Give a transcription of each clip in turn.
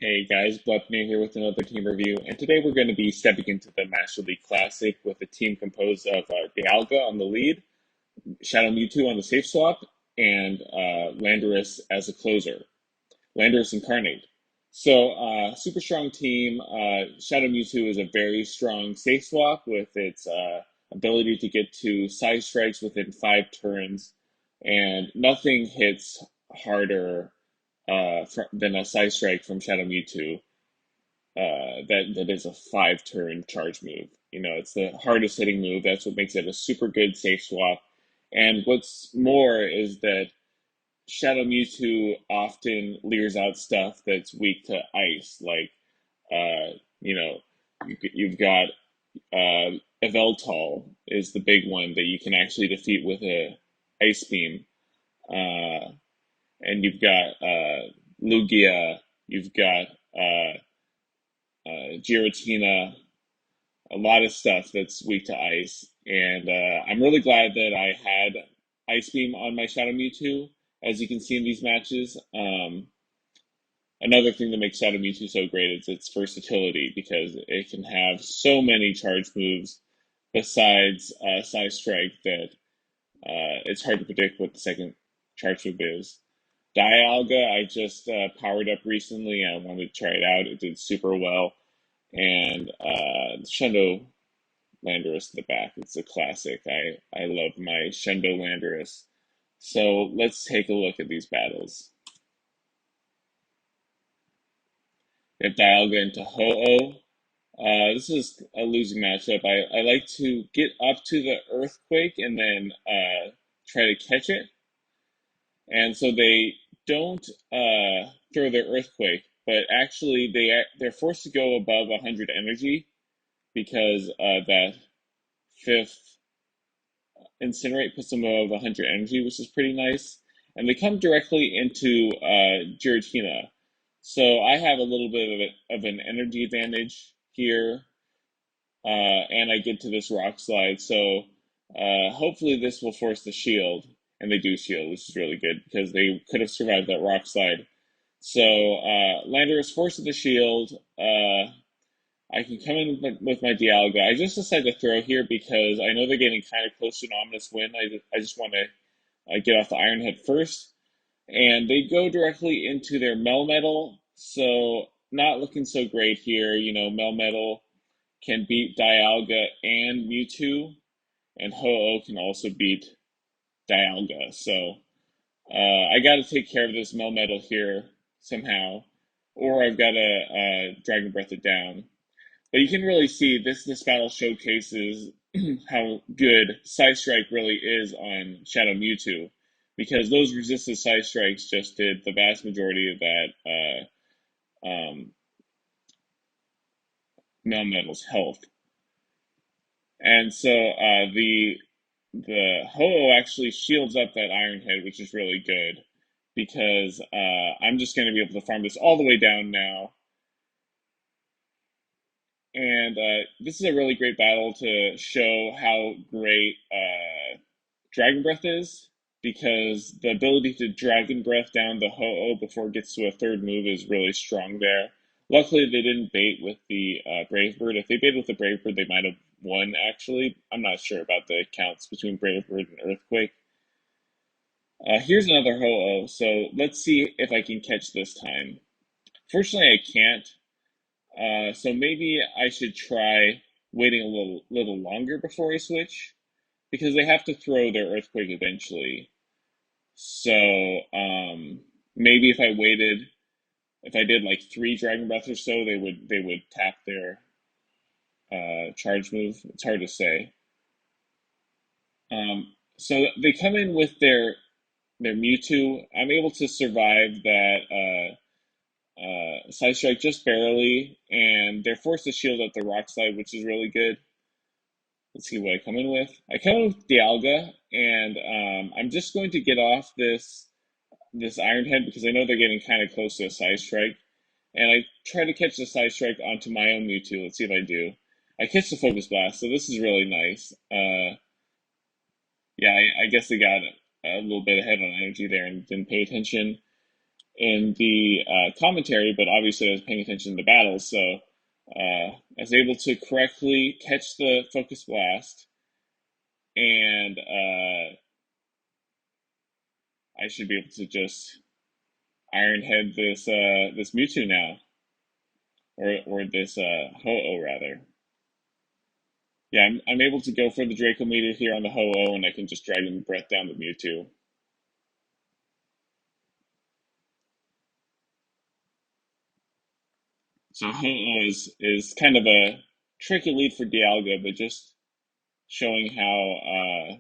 Hey guys, Bluffney here with another team review, and today we're going to be stepping into the Master League Classic with a team composed of Dialga on the lead, Shadow Mewtwo on the safe swap, and Landorus as a closer. Landorus Incarnate. So, super strong team. Shadow Mewtwo is a very strong safe swap with its ability to get to side strikes within 5 turns, and nothing hits harder than a side strike from Shadow Mewtwo. That is a 5 turn charge move. You know, it's the hardest hitting move. That's what makes it a super good safe swap. And what's more is that Shadow Mewtwo often leers out stuff that's weak to ice, like you know, you've got Yveltal is the big one that you can actually defeat with a ice beam, uh, and you've got Lugia, you've got Giratina, a lot of stuff that's weak to ice. And I'm really glad that I had Ice Beam on my Shadow Mewtwo, as you can see in these matches. Another thing that makes Shadow Mewtwo so great is its versatility, because it can have so many charge moves besides Side Strike that it's hard to predict what the second charge move is. Dialga, I just powered up recently. I wanted to try it out. It did super well. And Shundo Landorus in the back. It's a classic. I love my Shundo Landorus. So let's take a look at these battles. We have Dialga into Ho-Oh. This is a losing matchup. I like to get up to the Earthquake and then try to catch it. And so they don't throw their Earthquake, but actually they're forced to go above 100 energy because that fifth Incinerate puts them above 100 energy, which is pretty nice. And they come directly into Giratina. So I have a little bit of an energy advantage here, and I get to this rock slide. So hopefully this will force the shield, and they do shield, which is really good because they could have survived that rock slide. So Landorus forces the shield. I can come in with my Dialga. I just decided to throw here because I know they're getting kind of close to an ominous win. I just want to get off the Iron Head first. And they go directly into their Melmetal, so not looking so great here. You know, Melmetal can beat Dialga and Mewtwo, and Ho-Oh can also beat Dialga. So I got to take care of this Melmetal here somehow, or I've got to Dragon Breath it down. But you can really see this battle showcases how good Side Strike really is on Shadow Mewtwo, because those resisted Side Strikes just did the vast majority of that Melmetal's health. And so the Ho-Oh actually shields up that Iron Head, which is really good, because I'm just going to be able to farm this all the way down now. And this is a really great battle to show how great Dragon Breath is, because the ability to Dragon Breath down the Ho-Oh before it gets to a third move is really strong there. Luckily, they didn't bait with the Brave Bird. If they baited with the Brave Bird, they might have won, actually. I'm not sure about the counts between Brave Bird and Earthquake. Here's another Ho-Oh, so let's see if I can catch this time. Fortunately, I can't. So maybe I should try waiting a little longer before I switch, because they have to throw their Earthquake eventually. So maybe if I waited, if I did like 3 Dragon Breaths or so, they would tap their charge move. It's hard to say. So they come in with their Mewtwo. I'm able to survive that Side Strike just barely, and they're forced to shield up the Rock Slide, which is really good. Let's see what I come in with. I come in with Dialga, and I'm just going to get off this Iron Head because I know they're getting kind of close to a Side Strike. And I try to catch the Side Strike onto my own Mewtwo. Let's see if I do. I catch the Focus Blast, so this is really nice. Yeah, I guess they got a little bit ahead on energy there and didn't pay attention. in the commentary, but obviously I was paying attention to the battles, so I was able to correctly catch the focus blast, and I should be able to just Iron Head this Mewtwo now, or this Ho-Oh rather. Yeah, I'm able to go for the Draco Meteor here on the Ho-Oh, and I can just Dragon Breath down the Mewtwo. So Ho-Oh is kind of a tricky lead for Dialga, but just showing how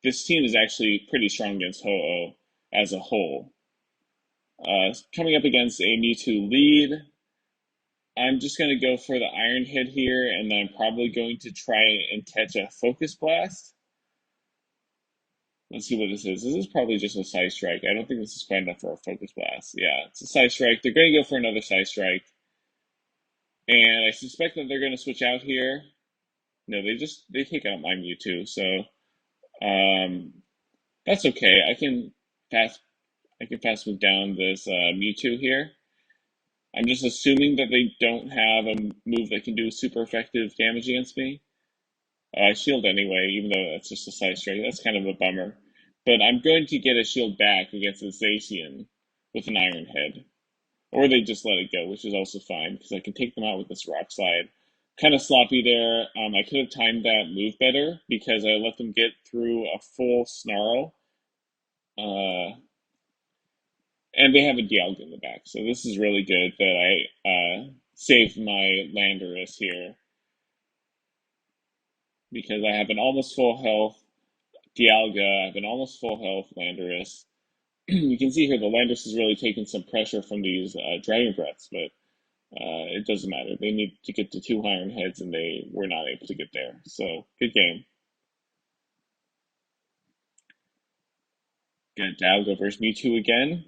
this team is actually pretty strong against Ho-Oh as a whole. Coming up against a Mewtwo lead, I'm just going to go for the Iron Hit here, and then I'm probably going to try and catch a Focus Blast. Let's see what this is. This is probably just a Side Strike. I don't think this is quite enough for a Focus Blast. Yeah, it's a Side Strike. They're going to go for another Side Strike. And I suspect that they're going to switch out here. No, they take out my Mewtwo, so um, that's okay. Fast I can fast move down this Mewtwo here. I'm just assuming that they don't have a move that can do super effective damage against me. I shield anyway, even though that's just a side strike. That's kind of a bummer. But I'm going to get a shield back against the Zacian with an Iron Head. Or they just let it go, which is also fine, because I can take them out with this Rock Slide. Kind of sloppy there. I could have timed that move better, because I let them get through a full Snarl. And they have a Dialga in the back, so this is really good that I saved my Landorus here, because I have an almost full health Dialga, I have an almost full health Landorus. You can see here the Landorus is really taking some pressure from these Dragon Breaths, but it doesn't matter. They need to get to 2 Iron Heads, and they were not able to get there. So, good game. Got Dialga versus Mewtwo again.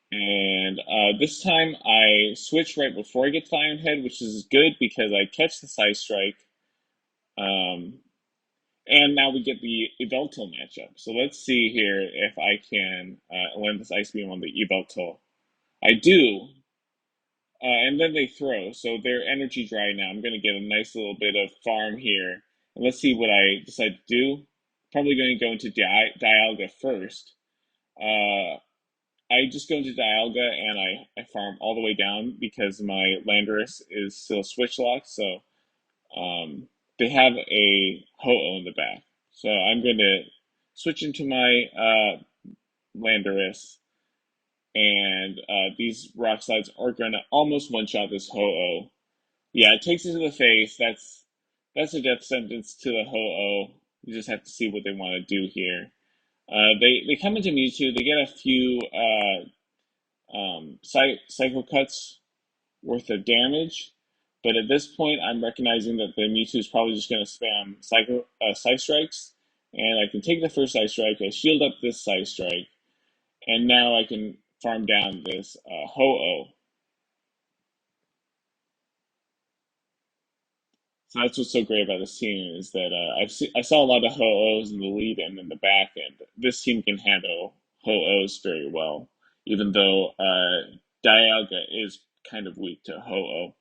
And this time I switch right before I get to Iron Head, which is good because I catch the Side Strike. Um, and now we get the Yveltal matchup. So let's see here if I can land this Ice Beam on the Yveltal. I do. And then they throw. So they're energy dry now. I'm going to get a nice little bit of farm here. And let's see what I decide to do. Probably going to go into Dialga first. I just go into Dialga and I farm all the way down because my Landorus is still switch locked. So they have a Ho-Oh in the back. So I'm going to switch into my Landorus, and these Rock Slides are going to almost one-shot this Ho-Oh. Yeah, it takes it to the face. That's a death sentence to the Ho-Oh. You just have to see what they want to do here. They come into Mewtwo. They get a few Psycho Cuts worth of damage. But at this point, I'm recognizing that the Mewtwo is probably just going to spam Side Strikes. And I can take the first Side Strike, I shield up this Side Strike, and now I can farm down this Ho-Oh. So that's what's so great about this team is that I saw a lot of Ho-Ohs in the lead and in the back end. This team can handle Ho-Ohs very well, even though Dialga is kind of weak to Ho-Oh.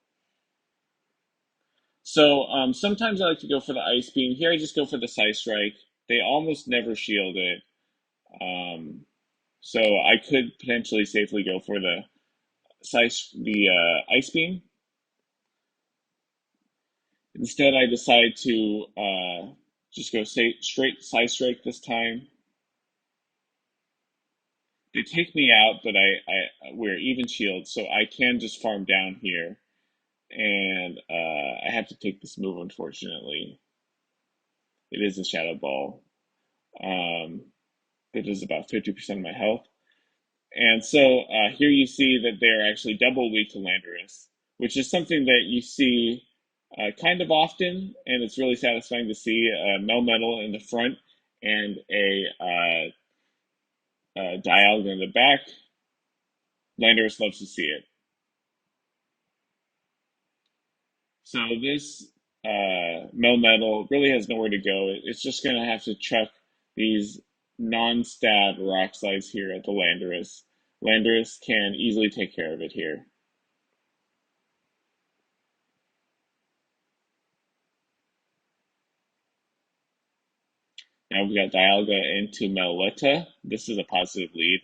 So sometimes I like to go for the Ice Beam. Here I just go for the Side Strike. They almost never shield it. Um, so I could potentially safely go for the Ice Beam. Instead, I decide to just go straight Side Strike this time. They take me out, but we're even shield, so I can just farm down here. And I have to take this move, unfortunately. It is a Shadow Ball. It is about 50% of my health. And so here you see that they're actually double weak to Landorus, which is something that you see kind of often, and it's really satisfying to see Melmetal in the front and Dialga in the back. Landorus loves to see it. So this Melmetal really has nowhere to go. It's just going to have to chuck these non-stab rock slides here at the Landorus. Landorus can easily take care of it here. Now we've got Dialga into Meloetta. This is a positive lead.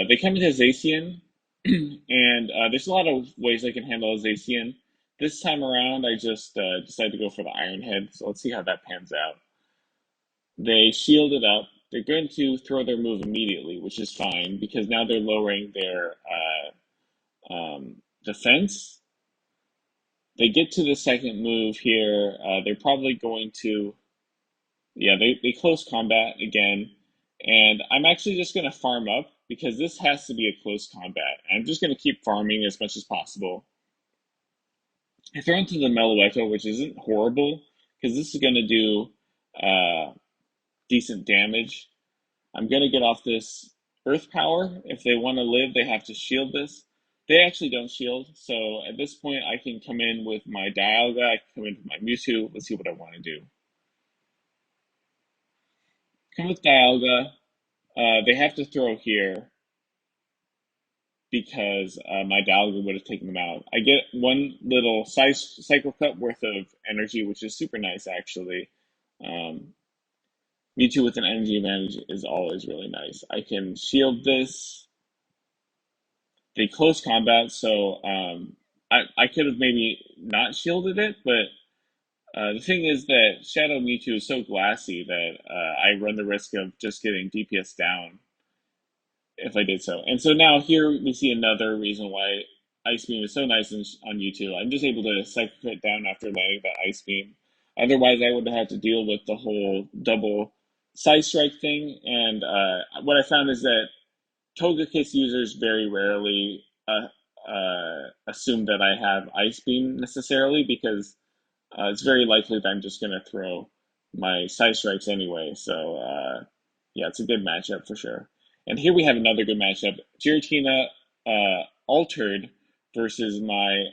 They come into Zacian, and there's a lot of ways I can handle a Zacian. This time around, I just decided to go for the Iron Head, so let's see how that pans out. They shield it up. They're going to throw their move immediately, which is fine because now they're lowering their defense. They get to the second move here. They're probably going to, yeah, they close combat again. And I'm actually just going to farm up because this has to be a close combat. I'm just going to keep farming as much as possible. I throw into the Meloetta, which isn't horrible because this is going to do decent damage. I'm going to get off this Earth Power. If they want to live, they have to shield this. They actually don't shield, so at this point I can come in with my Dialga, I can come in with my Mewtwo. Let's see what I want to do. Come with Dialga. They have to throw here because my Dialga would have taken them out. I get one little Cycle Cut worth of energy, which is super nice actually. Um, Mewtwo with an energy advantage is always really nice. I can shield this. They close combat, so I could have maybe not shielded it, but the thing is that Shadow Mewtwo is so glassy that I run the risk of just getting DPS down if I did so. And so now here we see another reason why Ice Beam is so nice on YouTube. I'm just able to cycle it down after landing that Ice Beam. Otherwise, I would have had to deal with the whole double side strike thing. And what I found is that Togekiss users very rarely assume that I have Ice Beam necessarily because it's very likely that I'm just going to throw my Side Strikes anyway. So, yeah, it's a good matchup for sure. And here we have another good matchup. Giratina altered versus my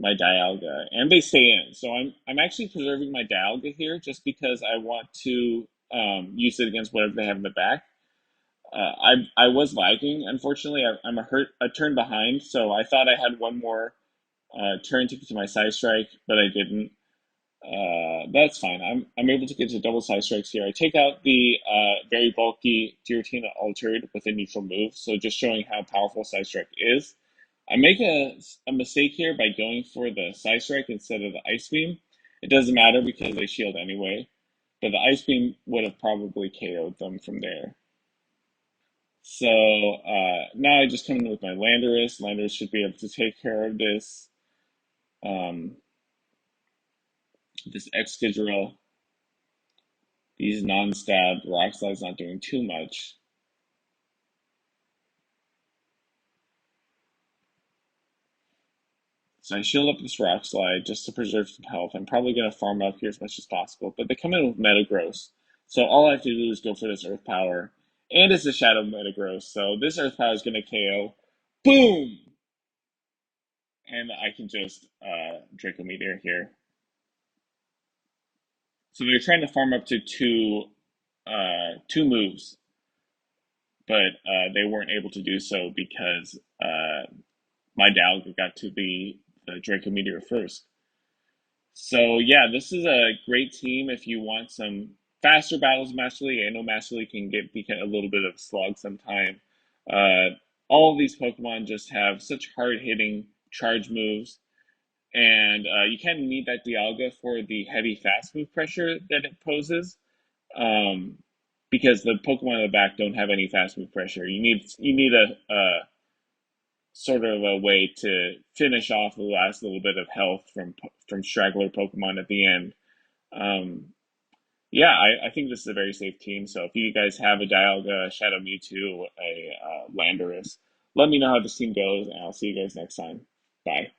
Dialga, and they stay in. So I'm actually preserving my Dialga here just because I want to use it against whatever they have in the back. I was lagging. Unfortunately, I'm a turn behind, so I thought I had one more turn to get to my side strike, but I didn't. That's fine. I'm able to get to double side strikes here. I take out the very bulky Giratina altered with a neutral move, so just showing how powerful side strike is. I make a mistake here by going for the side strike instead of the ice beam. It doesn't matter because they shield anyway, but the ice beam would have probably KO'd them from there. So now I just come in with my Landorus. Landorus should be able to take care of um, this Excadrill. These non-stab rock slides not doing too much. So I shield up this rock slide just to preserve some health. I'm probably going to farm up here as much as possible, but they come in with Metagross. So all I have to do is go for this Earth Power. And it's a Shadow Metagross. So this Earth Power is going to KO. Boom! And I can just Draco Meteor here. So they're trying to farm up to two moves, but they weren't able to do so because my Dialga got to the Draco Meteor first. So yeah, this is a great team if you want some faster battles. Master League, I know Master League can get a little bit of a slog sometime. Uh, all of these Pokemon just have such hard hitting charge moves, and you kind of need that Dialga for the heavy fast move pressure that it poses. Um, because the Pokemon in the back don't have any fast move pressure. You need a sort of a way to finish off the last little bit of health from straggler Pokemon at the end. Um, yeah, I think this is a very safe team. So if you guys have a Dialga, a Shadow Mewtwo, a Landorus, let me know how this team goes, and I'll see you guys next time. Bye.